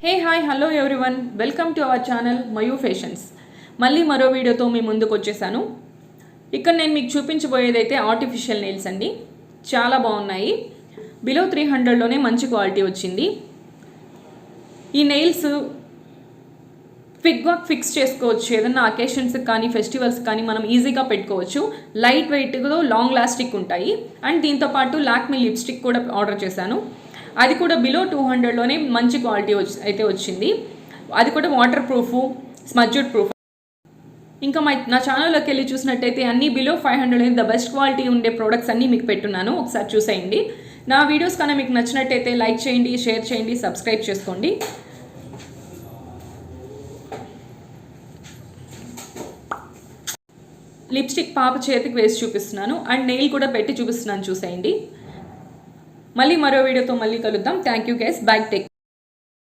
Hey hi hello everyone, welcome to our channel Mayu fashions. మళ్ళీ మరో వీడియోతో మీ ముందుకు వచ్చేసాను. ఇక్కడ నేను మీకు చూపించబోయేదైతే ఆర్టిఫిషియల్ నెయిల్స్ అండి. చాలా బాగున్నాయి. బిలో 300లోనే మంచి క్వాలిటీ వచ్చింది. ఈ నెయిల్స్ క్విక్గా ఫిక్స్ చేసుకోవచ్చు. ఏదన్నా అకేషన్స్కి కానీ ఫెస్టివల్స్ కానీ మనం ఈజీగా పెట్టుకోవచ్చు. లైట్ వెయిట్గా లాంగ్ లాస్టిక్ ఉంటాయి. అండ్ దీంతోపాటు లాక్మీ లిప్స్టిక్ కూడా ఆర్డర్ చేశాను. అది కూడా బిలో 200లోనే మంచి క్వాలిటీ అయితే వచ్చింది. అది కూడా వాటర్ ప్రూఫ్, స్మజ్డ్ ప్రూఫ్. ఇంకా నా ఛానల్లోకి వెళ్ళి చూసినట్టయితే అన్నీ బిలో 500 ద బెస్ట్ క్వాలిటీ ఉండే ప్రోడక్ట్స్ అన్నీ మీకు పెట్టున్నాను. ఒకసారి చూసేయండి. నా వీడియోస్ కన్నా మీకు నచ్చినట్టయితే లైక్ చేయండి, షేర్ చేయండి, సబ్స్క్రైబ్ చేసుకోండి. లిప్స్టిక్ పాప చేతికి వేసి చూపిస్తున్నాను అండ్ నెయిల్ కూడా పెట్టి చూపిస్తున్నాను, చూసేయండి. మళ్ళీ మరో వీడియోతో మళ్ళీ కలుద్దాం. Thank you guys. By. Take